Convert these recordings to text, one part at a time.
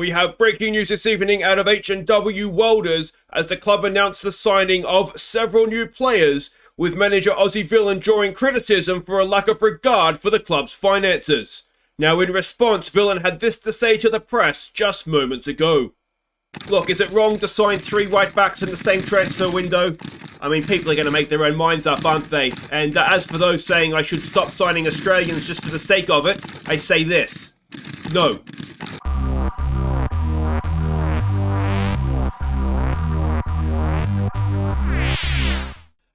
We have breaking news this evening out of H&W Welders as the club announced the signing of several new players, with manager Aussie Villain drawing criticism for a lack of regard for the club's finances. Now, in response, Villain had this to say to the press just moments ago. Look, is it wrong to sign 3 right-backs in the same transfer window? I mean, people are going to make their own minds up, aren't they? And as for those saying I should stop signing Australians just for the sake of it, I say this. No.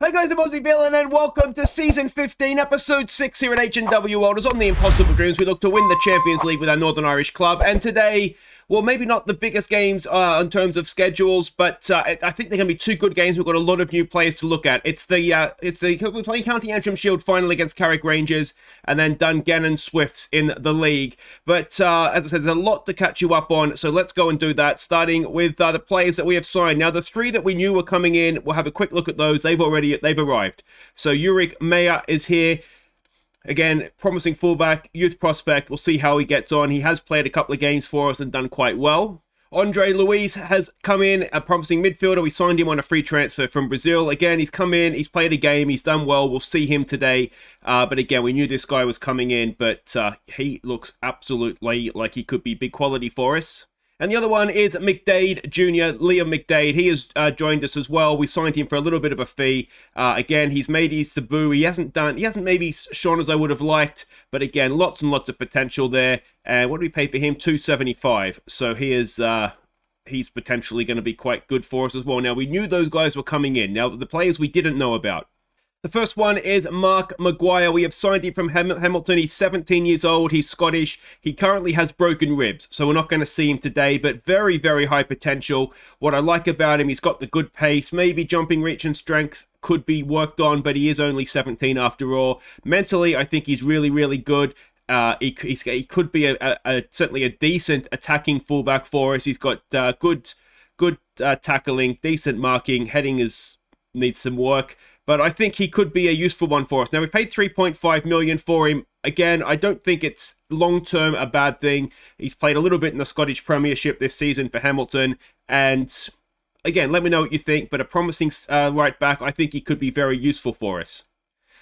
Hey guys, I'm Aussie Villain and welcome to Season 15, Episode 6 here at H&W Welders. On the Impossible Dreams, we look to win the Champions League with our Northern Irish club. And today, well, maybe not the biggest games in terms of schedules, but I think they're going to be 2 good games. We've got a lot of new players to look at. We're playing County Antrim Shield final against Carrick Rangers, and then Dungannon Swifts in the league. But as I said, there's a lot to catch you up on, so let's go and do that, starting with the players that we have signed. Now, the 3 that we knew were coming in, we'll have a quick look at those. They've arrived. So Ulrich Meyer is here. Again, promising fullback, youth prospect. We'll see how he gets on. He has played a couple of games for us and done quite well. Andre Luiz has come in, a promising midfielder. We signed him on a free transfer from Brazil. Again, he's come in, he's played a game, he's done well. We'll see him today. But again, we knew this guy was coming in, but he looks absolutely like he could be big quality for us. And the other one is McDade Jr., Liam McDade. He has joined us as well. We signed him for a little bit of a fee. Again, he's made his debut. He hasn't maybe shone as I would have liked, but again, lots and lots of potential there. And what do we pay for him? $275. So he is he's potentially going to be quite good for us as well. Now, we knew those guys were coming in. Now, the players we didn't know about. The first one is Mark Maguire. We have signed him from Hamilton. He's 17 years old. He's Scottish. He currently has broken ribs, so we're not going to see him today, but very, very high potential. What I like about him, he's got the good pace. Maybe jumping reach and strength could be worked on, but he is only 17 after all. Mentally, I think he's really, really good. He could be certainly a decent attacking fullback for us. He's got good tackling, decent marking. Heading needs some work. But I think he could be a useful one for us. Now, we paid $3.5 million for him. Again, I don't think it's long-term a bad thing. He's played a little bit in the Scottish Premiership this season for Hamilton. And again, let me know what you think. But a promising right back, I think he could be very useful for us.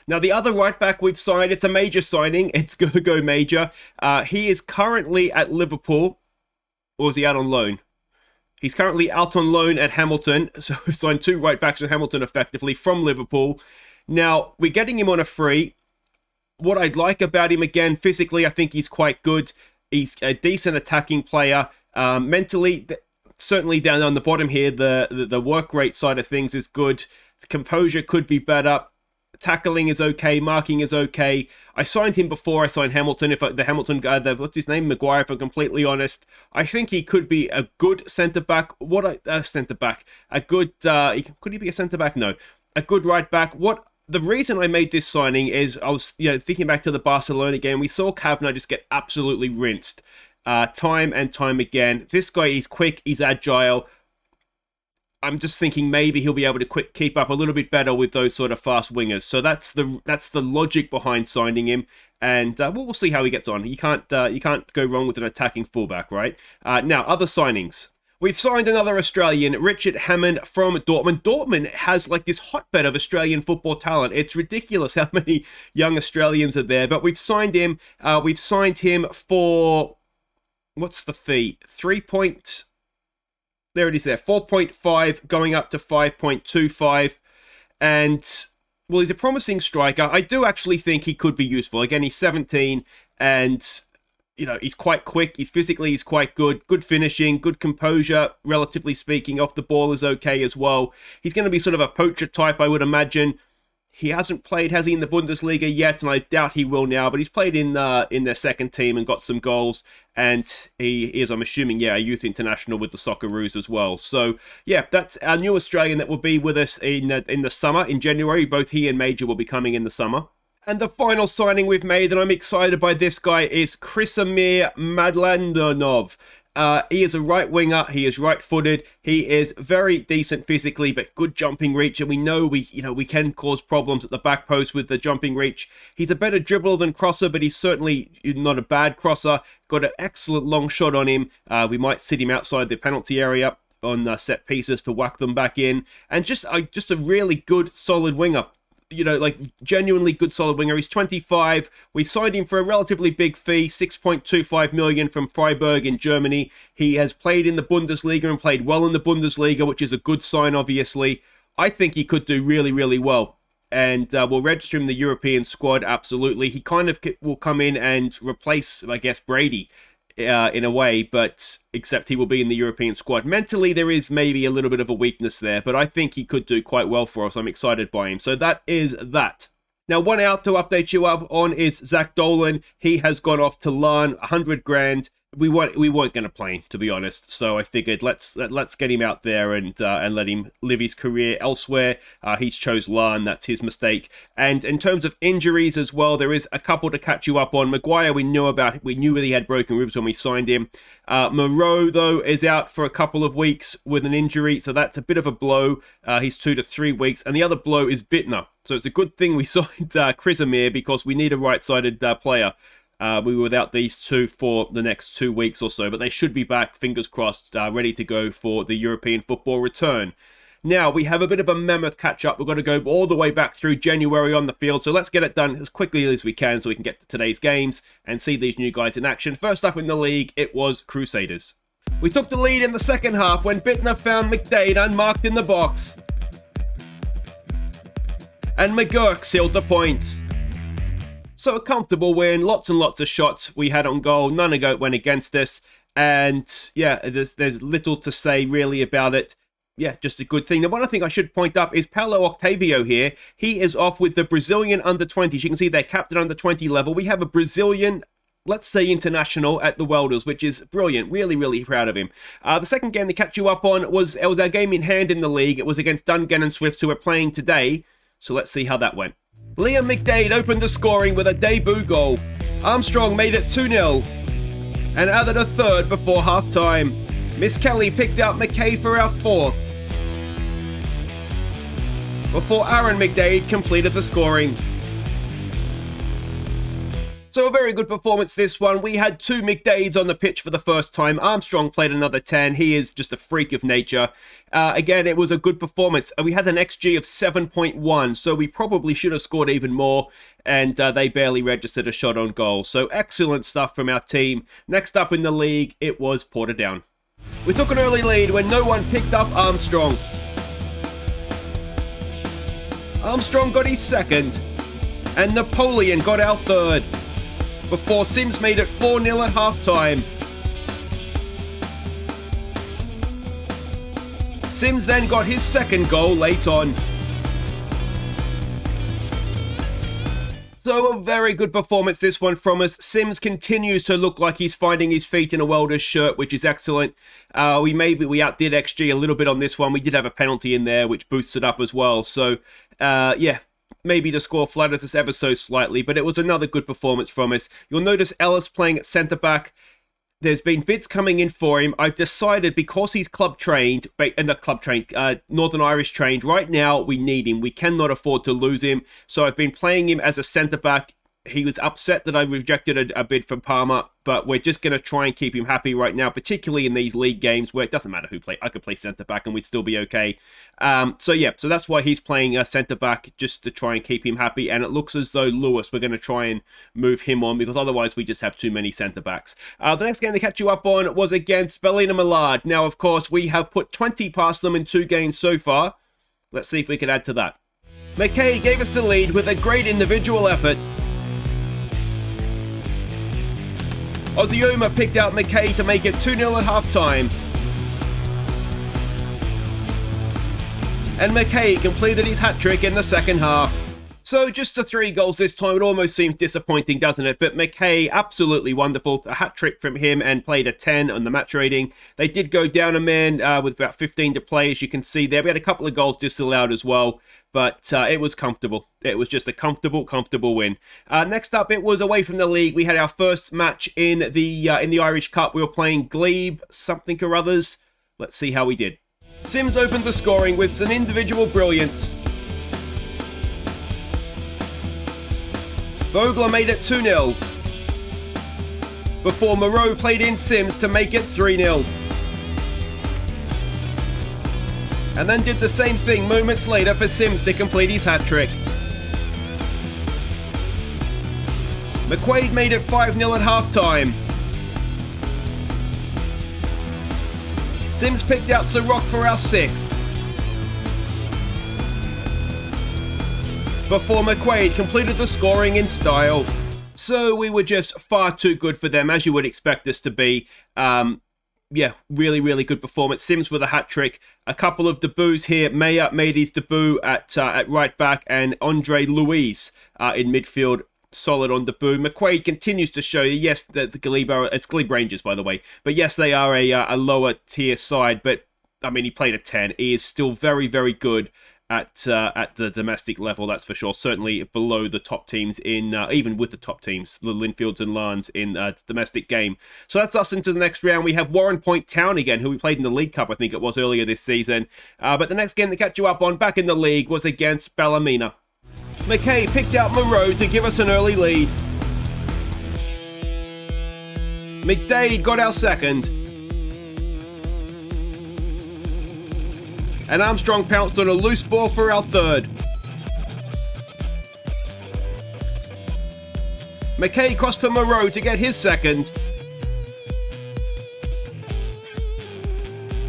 Now, the other right back we've signed, it's a major signing. It's going to go major. He is currently at Liverpool. Or is he out on loan? He's currently out on loan at Hamilton, so we've signed 2 right-backs at Hamilton effectively from Liverpool. Now, we're getting him on a free. What I'd like about him, again, physically, I think he's quite good. He's a decent attacking player. Mentally, certainly down on the bottom here, the work rate side of things is good. The composure could be better. Tackling is okay, marking is okay. I signed him before I signed Hamilton. The Hamilton guy, what's his name, Maguire, if I'm completely honest. I think he could be a good centre back. Centre back? A good. Could he be a centre back? No, a good right back. The reason I made this signing is I was thinking back to the Barcelona game. We saw Kavanagh just get absolutely rinsed, time and time again. This guy is quick, he's agile. I'm just thinking maybe he'll be able to keep up a little bit better with those sort of fast wingers. So that's the logic behind signing him, and we'll see how he gets on. You can't go wrong with an attacking fullback, right? Now, other signings. We've signed another Australian, Richard Hammond from Dortmund. Dortmund has like this hotbed of Australian football talent. It's ridiculous how many young Australians are there. But we've signed him. We've signed him for, what's the fee? There it is there, 4.5 going up to 5.25. And, well, he's a promising striker. I do actually think he could be useful. Again, he's 17 and, he's quite quick. He's quite good. Good finishing, good composure, relatively speaking. Off the ball is okay as well. He's going to be sort of a poacher type, I would imagine. He hasn't played, has he, in the Bundesliga yet? And I doubt he will now. But he's played in their second team and got some goals. And he is, I'm assuming, a youth international with the Socceroos as well. So, yeah, that's our new Australian that will be with us in the summer, in January. Both he and Major will be coming in the summer. And the final signing we've made, and I'm excited by this guy, is Amir Madlandernov. He is a right winger. He is right-footed. He is very decent physically, but good jumping reach. And we know we can cause problems at the back post with the jumping reach. He's a better dribbler than crosser, but he's certainly not a bad crosser. Got an excellent long shot on him. We might sit him outside the penalty area on set pieces to whack them back in. And just a really good, solid winger. Genuinely good solid winger. He's 25. We signed him for a relatively big fee, 6.25 million from Freiburg in Germany. He has played in the Bundesliga and played well in the Bundesliga, which is a good sign, obviously. I think he could do really, really well. And we'll register him in the European squad, absolutely. He kind of will come in and replace, I guess, Brady in a way, but except he will be in the European squad. Mentally, there is maybe a little bit of a weakness there, but I think he could do quite well for us. I'm excited by him. So that is that. Now, one out to update you up on is Zach Dolan. He has gone off to Larn, 100 grand. We weren't going to play him, to be honest. So I figured let's get him out there and let him live his career elsewhere. He's chose Larn. That's his mistake. And in terms of injuries as well, there is a couple to catch you up on. Maguire, we knew that he had broken ribs when we signed him. Moreau, though, is out for a couple of weeks with an injury, so that's a bit of a blow. He's 2 to 3 weeks. And the other blow is Bittner. So it's a good thing we signed Chris Amir, because we need a right-sided player. We were without these two for the next 2 weeks or so, but they should be back, fingers crossed, ready to go for the European football return. Now, we have a bit of a mammoth catch-up. We've got to go all the way back through January on the field, so let's get it done as quickly as we can so we can get to today's games and see these new guys in action. First up in the league, it was Crusaders. We took the lead in the second half when Bittner found McDade unmarked in the box. And McGurk sealed the points. So a comfortable win, lots and lots of shots we had on goal, none of it went against us, and yeah, there's little to say really about it. Yeah, just a good thing. The one thing I should point up is Paulo Octavio here. He is off with the Brazilian under-20s. You can see they're capped at under-20 level. We have a Brazilian, let's say, international at the Welders, which is brilliant. Really, really proud of him. The second game to catch you up on was our game in hand in the league. It was against Dungannon Swifts, who are playing today. So let's see how that went. Liam McDade opened the scoring with a debut goal. Armstrong made it 2-0 and added a third before half-time. Miss Kelly picked out McKay for our fourth, before Aaron McDade completed the scoring. So a very good performance this one. We had 2 McDades on the pitch for the first time. Armstrong played another 10. He is just a freak of nature. Again, it was a good performance. We had an XG of 7.1, so we probably should have scored even more, and they barely registered a shot on goal. So excellent stuff from our team. Next up in the league, it was Portadown. We took an early lead when no one picked up Armstrong. Armstrong got his second, and Napoleon got our third, before Sims made it 4-0 at half-time. Sims then got his second goal late on. So a very good performance this one from us. Sims continues to look like he's finding his feet in a Welders shirt, which is excellent. We outdid XG a little bit on this one. We did have a penalty in there, which boosts it up as well. So, yeah. Maybe the score flatters us ever so slightly, but it was another good performance from us. You'll notice Ellis playing at centre-back. There's been bids coming in for him. I've decided, because he's Northern Irish trained, right now we need him. We cannot afford to lose him. So I've been playing him as a centre-back. He was upset that I rejected a bid from Palmer, but we're just going to try and keep him happy right now, particularly in these league games where it doesn't matter who play. I could play centre-back and we'd still be okay. So that's why he's playing centre-back, just to try and keep him happy. And it looks as though Lewis, we're going to try and move him on, because otherwise we just have too many centre-backs. The next game to catch you up on was against Ballina Millard. Now, of course, we have put 20 past them in 2 games so far. Let's see if we can add to that. McKay gave us the lead with a great individual effort. Ozioma picked out McKay to make it 2-0 at half-time. And McKay completed his hat-trick in the second half. So just the 3 goals this time. It almost seems disappointing, doesn't it? But McKay, absolutely wonderful. A hat-trick from him and played a 10 on the match rating. They did go down a man with about 15 to play, as you can see there. We had a couple of goals disallowed as well, but it was comfortable. It was just a comfortable win. Next up, it was away from the league. We had our first match in the Irish Cup. We were playing Glebe something or others. Let's see how we did. Sims opened the scoring with some individual brilliance. Vogler made it 2-0. Before Moreau played in Sims to make it 3-0. And then did the same thing moments later for Sims to complete his hat-trick. McQuaid made it 5-0 at half-time. Sims picked out Sirrock for our 6th. Before McQuaid completed the scoring in style. So we were just far too good for them, as you would expect us to be. Yeah, really good performance. Sims with a hat-trick. A couple of debuts here. Meyer made his debut at right back, and Andre Luis in midfield. Solid on debut. McQuaid continues to show, yes, the Glebe are, it's Glebe Rangers, by the way, but yes, they are a lower tier side, but I mean, he played a 10. He is still very good at the domestic level, that's for sure. Certainly below the top teams in, even with the top teams, the Linfields and Larns in the domestic game. So that's us into the next round. We have Warren Point Town again, who we played in the League Cup, I think it was earlier this season. But the next game to catch you up on back in the league was against Ballymena. McKay picked out Moreau to give us an early lead. McDade got our second. And Armstrong pounced on a loose ball for our third. McKay crossed for Moreau to get his second.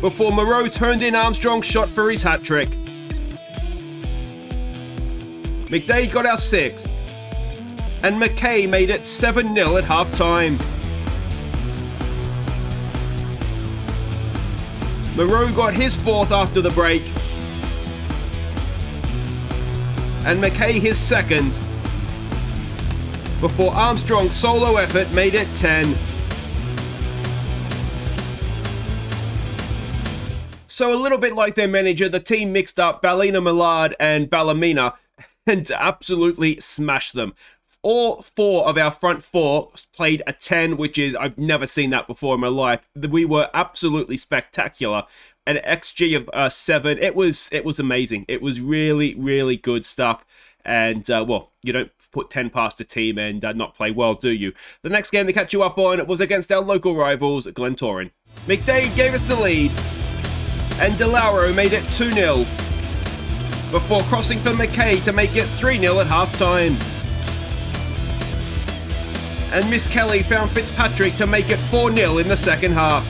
Before Moreau turned in Armstrong's shot for his hat-trick. McDade got our 6th. And McKay made it 7-0 at half-time. Moreau got his 4th after the break. And McKay his 2nd. Before Armstrong's solo effort made it 10. So a little bit like their manager, the team mixed up Ballina Millard and Ballymena and absolutely smashed them. All 4 of our front 4 played a 10, which is, I've never seen that before in my life. We were absolutely spectacular. An XG of 7. It was amazing. It was really good stuff. And, well, you don't put 10 past a team and not play well, do you? The next game to catch you up on was against our local rivals, Glentoran. McDade gave us the lead. And DeLauro made it 2-0. Before crossing for McKay to make it 3-0 at half-time. And Miss Kelly found Fitzpatrick to make it 4-0 in the second half.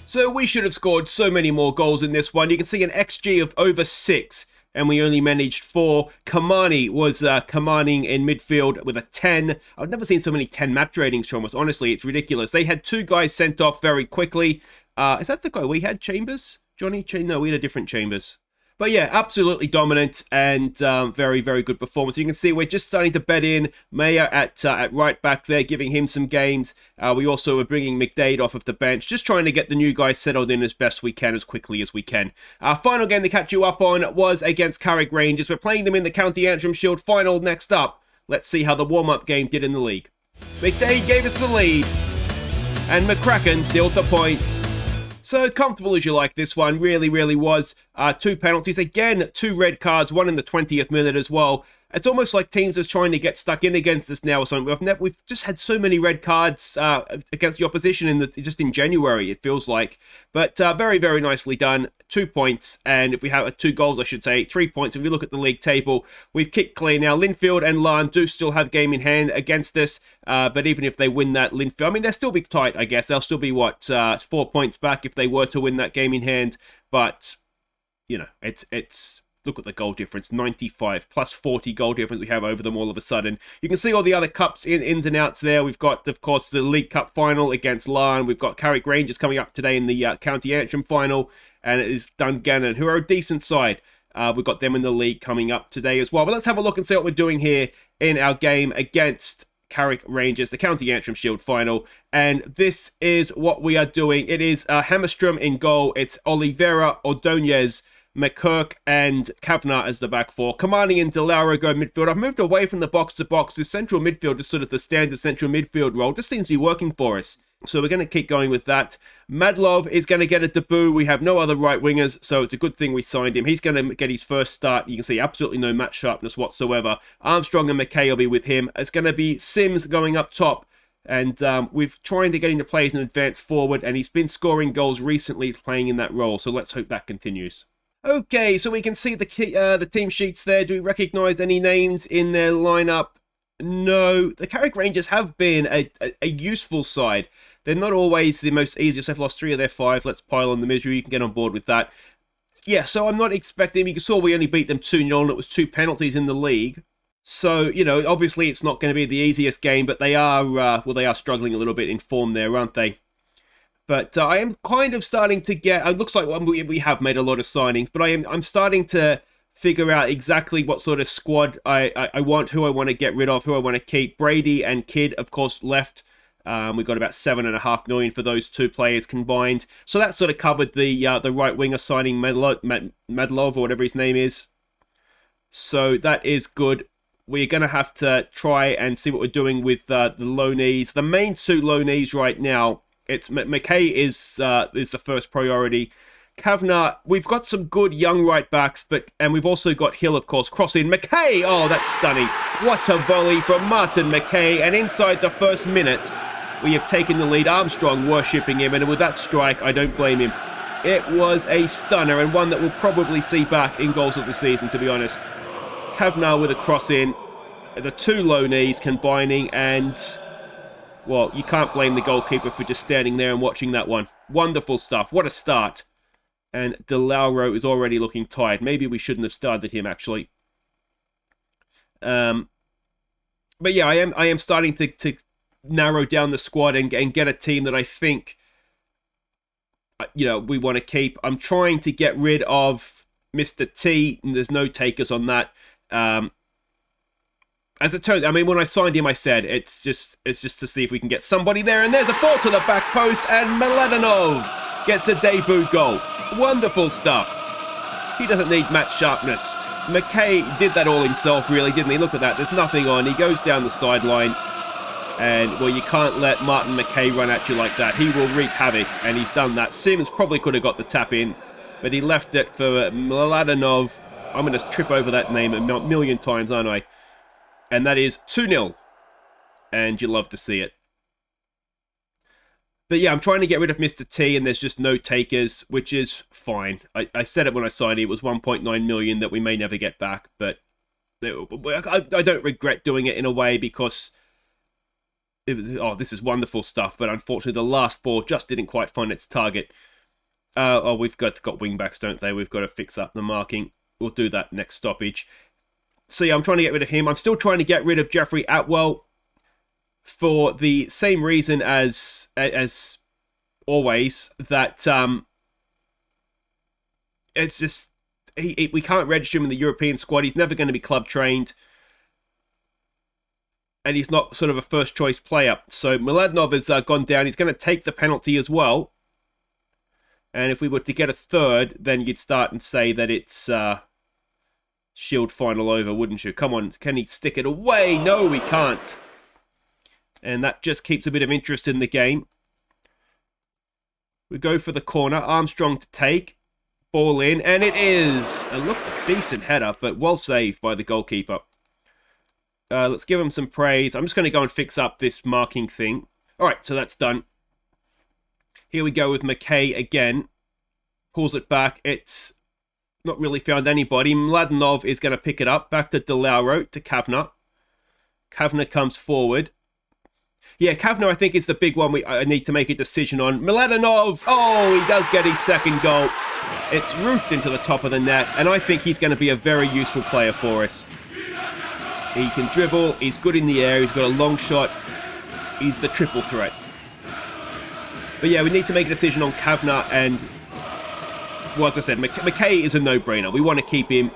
So we should have scored so many more goals in this one. You can see an XG of over 6, and we only managed 4. Kamani was commanding in midfield with a 10. I've never seen so many 10 match ratings from us. Honestly, it's ridiculous. They had 2 guys sent off very quickly. Is that the guy we had, Chambers? Johnny? No, we had a different Chambers. But yeah, absolutely dominant and very good performance. You can see we're just starting to bed in Mayer at right back there, giving him some games. We also are bringing McDade off of the bench, just trying to get the new guys settled in as best we can, as quickly as we can. Our final game to catch you up on was against Carrick Rangers. We're playing them in the County Antrim Shield final next up. Let's see how the warm-up game did in the league. McDade gave us the lead, and McCracken sealed the points. So comfortable as you like this one, really was. 2 penalties, again 2 red cards, 1 in the 20th minute as well. It's almost like teams are trying to get stuck in against us now or something. We've just had so many red cards against the opposition just in January, it feels like. But very nicely done. 2 points, and if we have 2 goals, I should say, 3 points. If we look at the league table, we've kicked clear now. Linfield and Larne do still have game in hand against us, but even if they win that, Linfield, I mean, they'll still be tight, I guess. They'll still be, 4 points back if they were to win that game in hand. But, you know, it's look at the goal difference, 95 plus 40 goal difference we have over them all of a sudden. You can see all the other cups ins and outs there. We've got, of course, the League Cup final against Larne. We've got Carrick Rangers coming up today in the County Antrim final, and it is Dungannon, who are a decent side. We've got them in the league coming up today as well. But let's have a look and see what we're doing here in our game against Carrick Rangers, the County Antrim Shield final. And this is what we are doing. It is Hammerstrom in goal. It's Oliveira, Ordonez, McKirk, and Kavanagh as the back four. Kamani and DeLauro go midfield. I've moved away from the box-to-box. The central midfield is sort of the standard central midfield role. Just seems to be working for us. So we're going to keep going with that. Madlov is going to get a debut. We have no other right wingers, so it's a good thing we signed him. He's going to get his first start. You can see absolutely no match sharpness whatsoever. Armstrong and McKay will be with him. It's going to be Sims going up top. And we've trying to get him to play as an advanced forward, and he's been scoring goals recently playing in that role. So let's hope that continues. Okay, so we can see the team sheets there. Do we recognise any names in their lineup? No. The Carrick Rangers have been a useful side. They're not always the most easiest. They've lost 3 of their 5. Let's pile on the misery. You can get on board with that. Yeah, so I'm not expecting... You saw we only beat them 2-0, and it was 2 penalties in the league. So, you know, obviously it's not going to be the easiest game, but they are, they are struggling a little bit in form there, aren't they? But I am kind of starting to get... It looks like we have made a lot of signings, but I'm starting to figure out exactly what sort of squad I want, who I want to get rid of, who I want to keep. Brady and Kidd, of course, left. We've got about $7.5 million for those 2 players combined. So that sort of covered the right winger signing, Madlov, or whatever his name is. So that is good. We're going to have to try and see what we're doing with the loanees. The main 2 loanees right now, it's McKay is the first priority. Kavanagh, we've got some good young right backs, and we've also got Hill, of course. Cross in, McKay! Oh, that's stunning. What a volley from Martin McKay, and inside the first minute, we have taken the lead. Armstrong worshipping him, and with that strike, I don't blame him. It was a stunner, and one that we'll probably see back in goals of the season, to be honest. Kavanagh with a cross in, the 2 loanees combining, and... Well, you can't blame the goalkeeper for just standing there and watching that one. Wonderful stuff. What a start. And DeLauro is already looking tired. Maybe we shouldn't have started him, actually. But yeah, I am starting to narrow down the squad and get a team that I think, you know, we want to keep. I'm trying to get rid of Mr. T, and there's no takers on that. As it turns, I mean, when I signed him, I said it's just to see if we can get somebody there. And there's a ball to the back post, and Madlandernov gets a debut goal. Wonderful stuff. He doesn't need match sharpness. McKay did that all himself, really, didn't he? Look at that. There's nothing on. He goes down the sideline, and well, you can't let Martin McKay run at you like that. He will wreak havoc, and he's done that. Sims probably could have got the tap in, but he left it for Madlandernov. I'm going to trip over that name a million times, aren't I? And that is 2-0. And you love to see it. But yeah, I'm trying to get rid of Mr. T, and there's just no takers, which is fine. I said it when I signed it. It was 1.9 million that we may never get back. But I don't regret doing it in a way, because it was, oh, this is wonderful stuff. But unfortunately, the last ball just didn't quite find its target. Oh, we've got wing backs, don't they? We've got to fix up the marking. We'll do that next stoppage. So yeah, I'm trying to get rid of him. I'm still trying to get rid of Jeffrey Atwell for the same reason as always, that it's just we can't register him in the European squad. He's never going to be club trained, and he's not sort of a first choice player. So Madlandernov has gone down. He's going to take the penalty as well. And if we were to get a third, then you'd start and say that it's Shield final over, wouldn't you? Come on, can he stick it away? No, he can't. And that just keeps a bit of interest in the game. We go for the corner. Armstrong to take. Ball in, and it is. Look, a decent header, but well saved by the goalkeeper. Let's give him some praise. I'm just going to go and fix up this marking thing. All right, so that's done. Here we go with McKay again. Pulls it back. It's not really found anybody. Madlandernov is going to pick it up. Back to DeLauro, to Kavanagh. Kavanagh comes forward. Yeah, Kavanagh, I think, is the big one I need to make a decision on. Madlandernov! Oh, he does get his second goal. It's roofed into the top of the net, and I think he's going to be a very useful player for us. He can dribble, he's good in the air, he's got a long shot. He's the triple threat. But yeah, we need to make a decision on Kavanagh and well, as I said, McKay is a no-brainer. We want to keep him.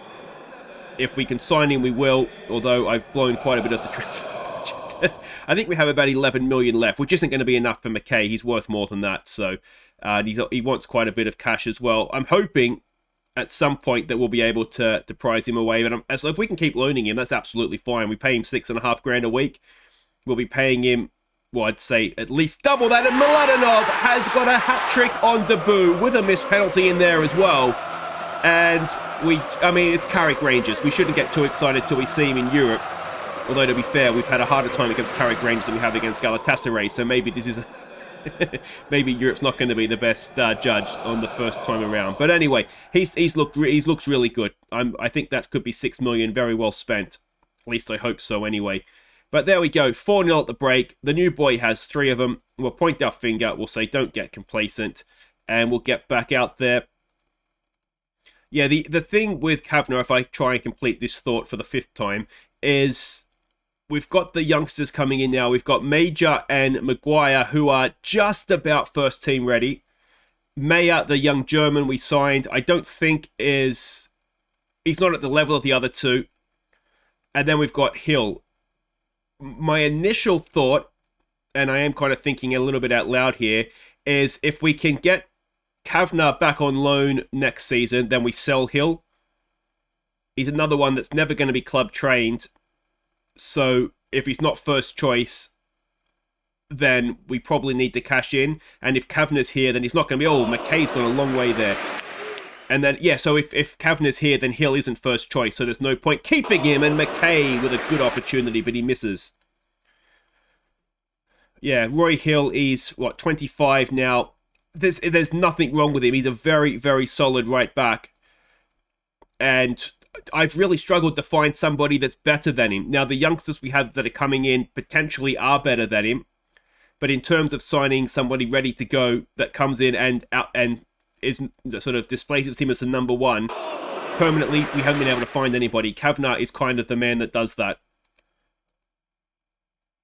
If we can sign him, we will, although I've blown quite a bit of the transfer budget. I think we have about 11 million left, which isn't going to be enough for McKay. He's worth more than that, so he wants quite a bit of cash as well. I'm hoping at some point that we'll be able to prize him away, but so if we can keep loaning him, that's absolutely fine. We pay him $6,500 a week. We'll be paying him, well, I'd say at least double that, and Madlandernov has got a hat-trick on debut with a missed penalty in there as well. And I mean, it's Carrick Rangers. We shouldn't get too excited till we see him in Europe. Although, to be fair, we've had a harder time against Carrick Rangers than we have against Galatasaray. So maybe this is maybe Europe's not going to be the best judge on the first time around. But anyway, he's looked really good. I think that could be $6 million very well spent. At least I hope so anyway. But there we go, 4-0 at the break. The new boy has 3 of them. We'll point our finger. We'll say, don't get complacent. And we'll get back out there. Yeah, the thing with Kavanagh, if I try and complete this thought for the 5th time, is we've got the youngsters coming in now. We've got Major and Maguire, who are just about first team ready. Meyer, the young German we signed, I don't think he's not at the level of the other two. And then we've got Hill. My initial thought, and I am kind of thinking a little bit out loud here, is if we can get Kavanagh back on loan next season, then we sell Hill. He's another one that's never going to be club trained. So if he's not first choice, then we probably need to cash in. And if Kavanagh's here, then he's not going to be, McKay's gone a long way there. And then, yeah, so if Kavanagh's here, then Hill isn't first choice. So there's no point keeping him, and McKay with a good opportunity, but he misses. Yeah, Roy Hill is, 25 now. There's nothing wrong with him. He's a very, very solid right back. And I've really struggled to find somebody that's better than him. Now, the youngsters we have that are coming in potentially are better than him. But in terms of signing somebody ready to go that comes in and is sort of displaces him as the number one, permanently, we haven't been able to find anybody. Kavanagh is kind of the man that does that.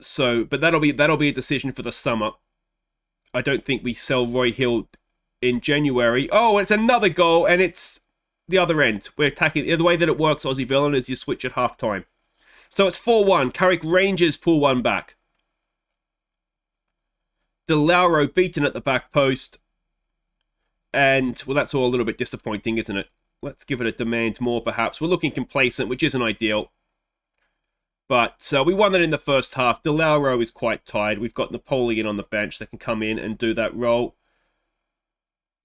So, but that'll be a decision for the summer. I don't think we sell Roy Hill in January. Oh, it's another goal, and it's the other end. We're attacking. The way that it works, Aussie Villain, is you switch at half-time. So it's 4-1. Carrick Rangers pull one back. De Lauro beaten at the back post. And, well, that's all a little bit disappointing, isn't it? Let's give it a demand more, perhaps. We're looking complacent, which isn't ideal. But we won it in the first half. De Lauro is quite tired. We've got Napoleon on the bench that can come in and do that role.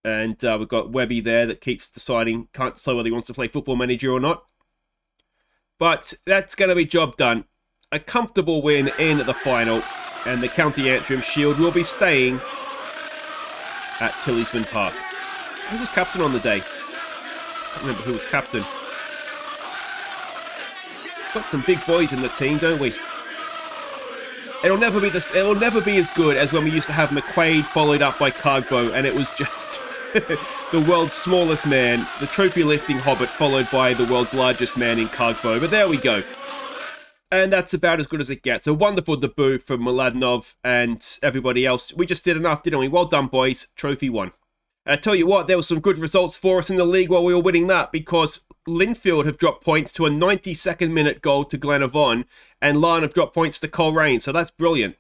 And we've got Webby there that keeps deciding, can't decide whether he wants to play Football Manager or not. But that's going to be job done. A comfortable win in the final. And the County Antrim Shield will be staying at Tillysman Park. Who was captain on the day? I can't remember who was captain. Got some big boys in the team, don't we? It'll never be as good as when we used to have McQuaid followed up by Cargbo, and it was just the world's smallest man, the trophy lifting hobbit, followed by the world's largest man in Cargbo. But there we go. And that's about as good as it gets. A wonderful debut from Madlandernov and everybody else. We just did enough, didn't we? Well done, boys. Trophy won. I tell you what, there were some good results for us in the league while we were winning that, because Linfield have dropped points to a 92nd minute goal to Glenavon, and Larne have dropped points to Coleraine, so that's brilliant.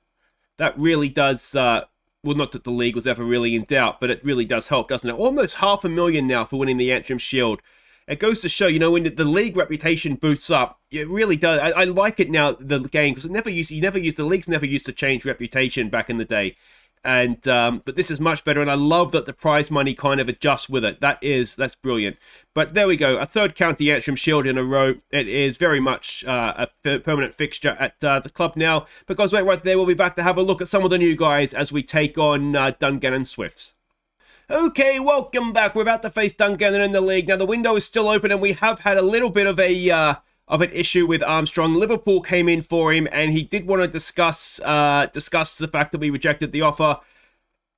That really does, well, not that the league was ever really in doubt, but it really does help, doesn't it? Almost $500,000 now for winning the Antrim Shield. It goes to show, when the league reputation boosts up, it really does. I like it now, the game, because the leagues never used to change reputation back in the day. And but this is much better, and I love that the prize money kind of adjusts with it. That's brilliant. But there we go, a third County Antrim Shield in a row. It is very much a permanent fixture at the club now, because right there we'll be back to have a look at some of the new guys as we take on Dungannon Swifts. Okay, welcome back. We're about to face Dungannon in the league. Now the window is still open, and we have had a little bit of an issue with Armstrong. Liverpool came in for him, and he did want to discuss the fact that we rejected the offer.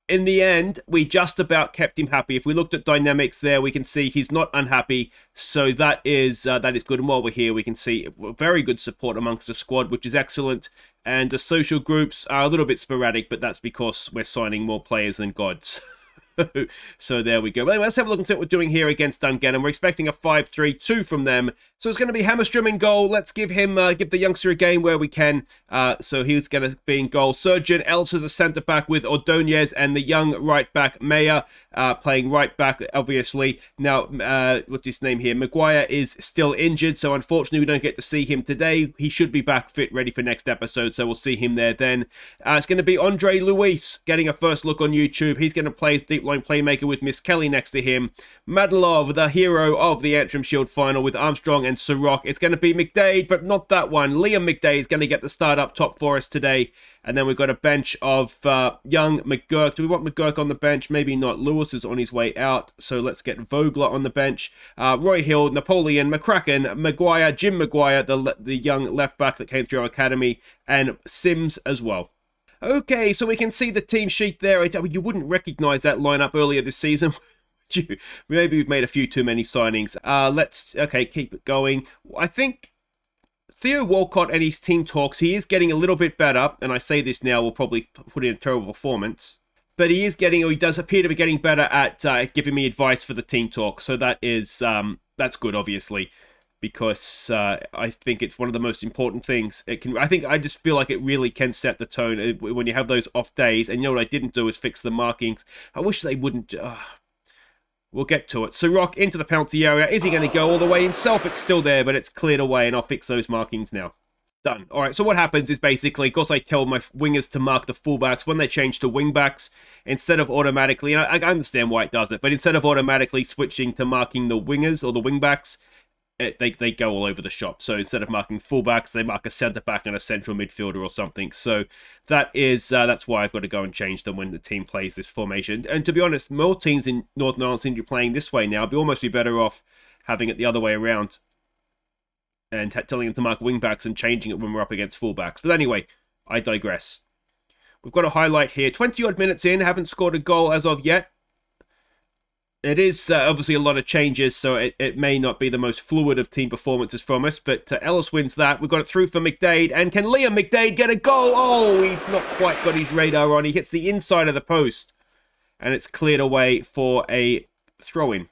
In the end, we just about kept him happy. If we looked at dynamics there, we can see he's not unhappy. So that is good. And while we're here, we can see very good support amongst the squad, which is excellent. And the social groups are a little bit sporadic, but that's because we're signing more players than gods. So there we go. But anyway, let's have a look and see what we're doing here against Dungannon. We're expecting a 5-3-2 from them. So it's going to be Hammerstrom in goal. Let's give him, give the youngster a game where we can. So he's going to be in goal. Surgeon Else as a centre-back with Ordonez and the young right-back Mayer playing right-back, obviously. Now, what's his name here? Maguire is still injured, so unfortunately we don't get to see him today. He should be back fit, ready for next episode, so we'll see him there then. It's going to be Andre Luis getting a first look on YouTube. He's going to play as deep line playmaker with Miss Kelly next to him. Madlandernov, the hero of the Antrim Shield final with Armstrong and Sirrock. It's going to be McDade, but not that one. Liam McDade is going to get the start up top for us today. And then we've got a bench of young McGurk. Do we want McGurk on the bench? Maybe not. Lewis is on his way out. So let's get Vogler on the bench. Roy Hill, Napoleon, McCracken, Maguire, Jim Maguire, the young left back that came through our academy, and Sims as well. Okay, so we can see the team sheet there. You wouldn't recognise that lineup earlier this season. Maybe we've made a few too many signings. Okay, keep it going. I think Theo Walcott and his team talks, he is getting a little bit better, and I say this now, we'll probably put in a terrible performance, but he does appear to be getting better at giving me advice for the team talk, so that is, that's good, obviously, because I think it's one of the most important things. I just feel like it really can set the tone when you have those off days, and you know what I didn't do is fix the markings. I wish they wouldn't. We'll get to it. So Rock into the penalty area. Is he going to go all the way himself? It's still there, but it's cleared away, and I'll fix those markings now. Done. All right, so what happens is basically, of course, I tell my wingers to mark the fullbacks. When they change to wingbacks, instead of automatically, and I understand why it does it, but instead of automatically switching to marking the wingers or the wingbacks, they go all over the shop. So instead of marking fullbacks, they mark a centre back and a central midfielder or something. So that's why I've got to go and change them when the team plays this formation. And to be honest, most teams in Northern Ireland seem to be playing this way now. It'd almost be better off having it the other way around and telling them to mark wingbacks and changing it when we're up against fullbacks. But anyway, I digress. We've got a highlight here. 20-odd minutes in, haven't scored a goal as of yet. It is obviously a lot of changes, so it may not be the most fluid of team performances from us, but Ellis wins that. We've got it through for McDade, and can Liam McDade get a goal? Oh, he's not quite got his radar on. He hits the inside of the post, and it's cleared away for a throw-in.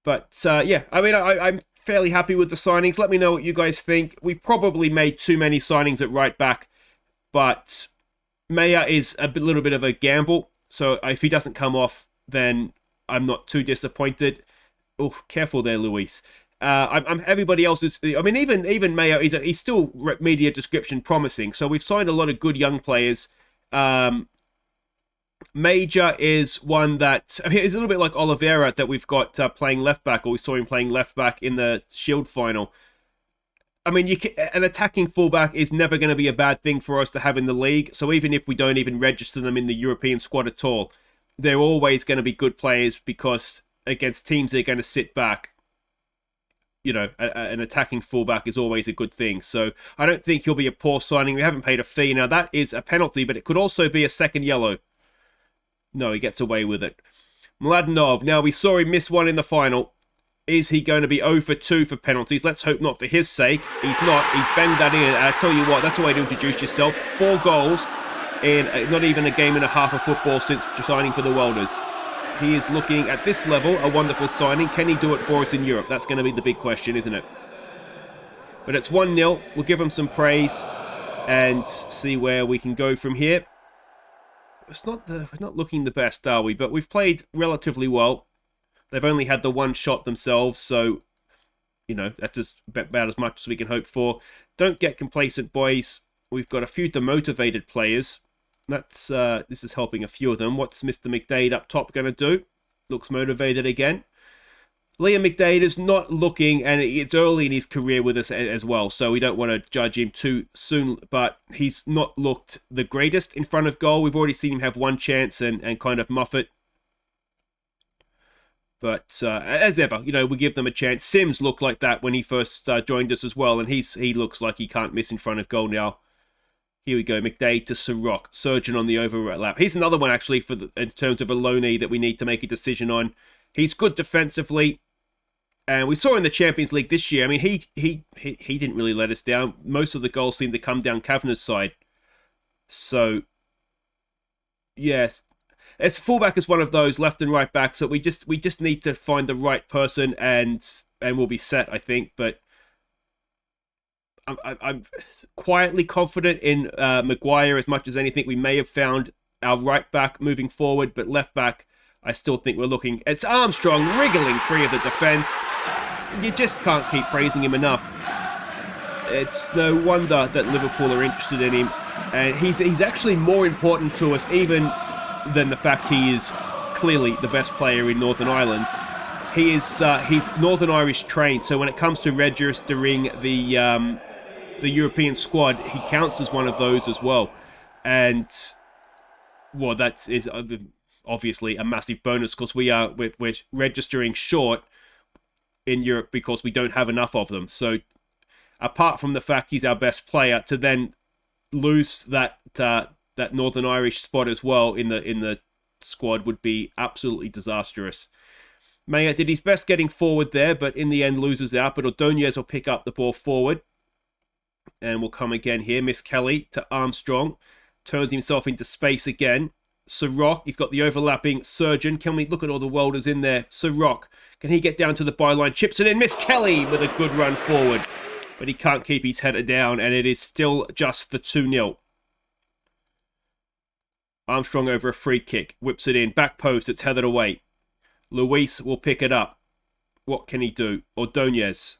But, yeah, I mean, I'm fairly happy with the signings. Let me know what you guys think. We've probably made too many signings at right back, but Mayer is a little bit of a gamble. So if he doesn't come off, then I'm not too disappointed. Oh, careful there, Luis. Everybody else is. I mean, even Mayo, he's still media description promising. So we've signed a lot of good young players. Major is one that is a little bit like Oliveira that we've got playing left back, or we saw him playing left back in the Shield final. I mean, an attacking fullback is never going to be a bad thing for us to have in the league. So even if we don't even register them in the European squad at all, they're always going to be good players because against teams that are going to sit back, you know, an attacking fullback is always a good thing. So I don't think he'll be a poor signing. We haven't paid a fee. Now, that is a penalty, but it could also be a second yellow. No, he gets away with it. Madlandernov. Now, we saw him miss one in the final. Is he going to be 0 for 2 for penalties? Let's hope not for his sake. He's not. He's banged that in. And I tell you what, that's the way to introduce yourself. 4 goals in not even a game and a half of football since signing for the Welders. He is looking, at this level, a wonderful signing. Can he do it for us in Europe? That's going to be the big question, isn't it? But it's 1-0. We'll give him some praise and see where we can go from here. We're not looking the best, are we? But we've played relatively well. They've only had the one shot themselves, so, you know, that's about as much as we can hope for. Don't get complacent, boys. We've got a few demotivated players. This is helping a few of them. What's Mr. McDade up top going to do? Looks motivated again. Liam McDade is not looking, and it's early in his career with us as well, so we don't want to judge him too soon, but he's not looked the greatest in front of goal. We've already seen him have one chance and kind of muff it. But as ever, you know, we give them a chance. Sims looked like that when he first joined us as well, and he looks like he can't miss in front of goal now. Here we go, McDade to Sirrock. Surgeon on the overlap. He's another one, actually, in terms of a loanee that we need to make a decision on. He's good defensively, and we saw in the Champions League this year, I mean, he didn't really let us down. Most of the goals seemed to come down Kavanagh's side. So, Yes. It's fullback is one of those left and right backs that we just need to find the right person and we'll be set, I think. But I'm quietly confident in Maguire as much as anything. We may have found our right back moving forward, but left back, I still think we're looking. It's Armstrong wriggling free of the defence. You just can't keep praising him enough. It's no wonder that Liverpool are interested in him, and he's actually more important to us even than the fact he is clearly the best player in Northern Ireland. He's Northern Irish trained, so when it comes to registering the European squad, he counts as one of those as well. And well, that is obviously a massive bonus because we're registering short in Europe because we don't have enough of them. So apart from the fact he's our best player, to then lose that Northern Irish spot as well in the squad would be absolutely disastrous. Maya did his best getting forward there, but in the end loses out. But Ordonez will pick up the ball forward. And we'll come again here. Miss Kelly to Armstrong. Turns himself into space again. Sirrock, he's got the overlapping Surgeon. Can we look at all the welders in there? Sirrock, can he get down to the byline? Chips it in. Miss Kelly with a good run forward. But he can't keep his header down. And it is still just the 2-0. Armstrong over a free kick. Whips it in. Back post. It's headed away. Luis will pick it up. What can he do? Ordonez.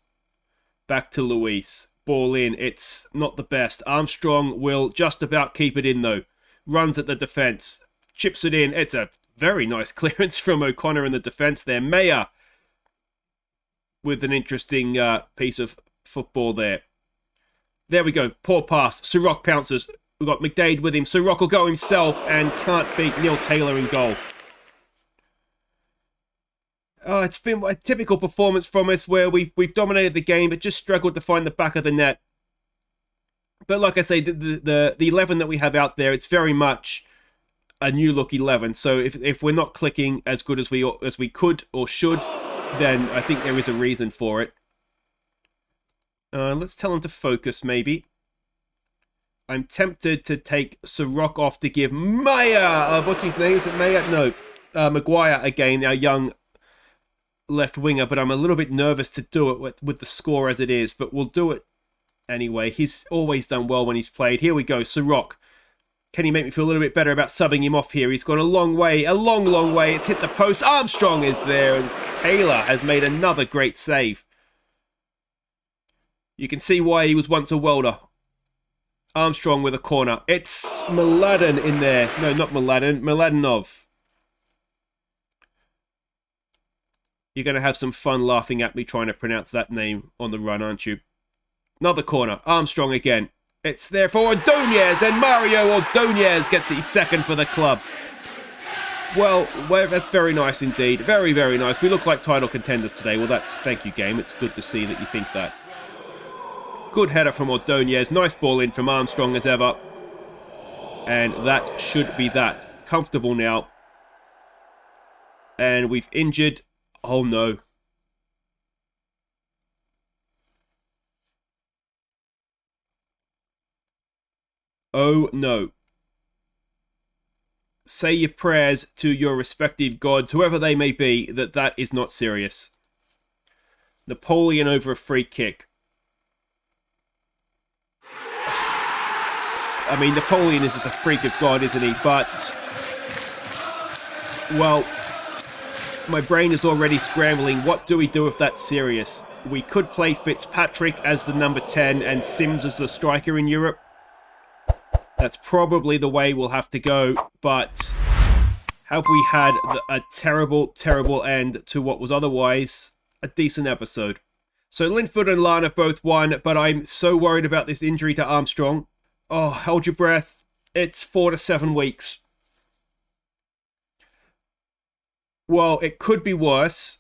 Back to Luis. Ball in. It's not the best. Armstrong will just about keep it in though. Runs at the defence. Chips it in. It's a very nice clearance from O'Connor in the defence there. Mayer with an interesting piece of football there. There we go. Poor pass. Sirrock pounces. We've got McDade with him. Sirrock will go himself and can't beat Neil Taylor in goal. Oh, it's been a typical performance from us where we've dominated the game but just struggled to find the back of the net. But like I say, the 11 that we have out there, it's very much a new look 11. So if we're not clicking as good as we could or should, then I think there is a reason for it. Let's tell him to focus maybe. I'm tempted to take Sirrock off to give Mayer, what's his name? Is it Mayer? No, Maguire again, our young left winger, but I'm a little bit nervous to do it with the score as it is, but we'll do it anyway. He's always done well when he's played. Here we go, Sirrock. Can he make me feel a little bit better about subbing him off here? He's gone a long way, a long way. It's hit the post. Armstrong is there, and Taylor has made another great save. You can see why he was once a welder. Armstrong with a corner. It's Madlandernov in there. No, not Madlandernov. You're going to have some fun laughing at me trying to pronounce that name on the run, aren't you? Another corner. Armstrong again. It's there for Ordonez, and Mario Ordonez gets his second for the club. Well, that's very nice indeed. Very, very nice. We look like title contenders today. Well, thank you, game. It's good to see that you think that. Good header from Ordonez. Nice ball in from Armstrong as ever. And that should be that. Comfortable now. And we've injured... Oh no. Oh no. Say your prayers to your respective gods, whoever they may be, that is not serious. Napoleon over a free kick. I mean, Napoleon is just a freak of God, isn't he? But, well, my brain is already scrambling. What do we do if that's serious? We could play Fitzpatrick as the number 10 and Sims as the striker in Europe. That's probably the way we'll have to go. But have we had a terrible, terrible end to what was otherwise a decent episode? So Linford and Lan have both won, but I'm so worried about this injury to Armstrong. Oh, hold your breath. It's 4 to 7 weeks. Well, it could be worse.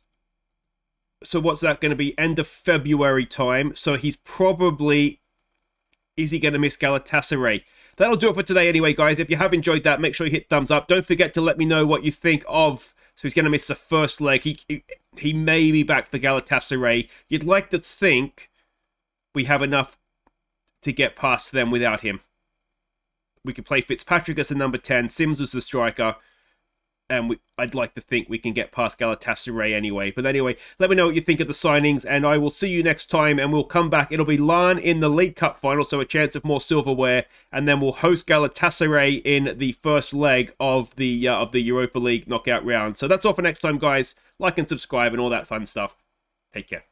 So what's that going to be? End of February time. So he's probably... Is he going to miss Galatasaray? That'll do it for today anyway, guys. If you have enjoyed that, make sure you hit thumbs up. Don't forget to let me know what you think of... So he's going to miss the first leg. He may be back for Galatasaray. You'd like to think we have enough to get past them without him. we could play Fitzpatrick as the number 10, Sims as the striker, and I'd like to think we can get past Galatasaray anyway. But anyway, let me know what you think of the signings, and I will see you next time, and we'll come back. It'll be Larn in the League Cup final, so a chance of more silverware, and then we'll host Galatasaray in the first leg of the Europa League knockout round. So that's all for next time, guys. Like and subscribe and all that fun stuff. Take care.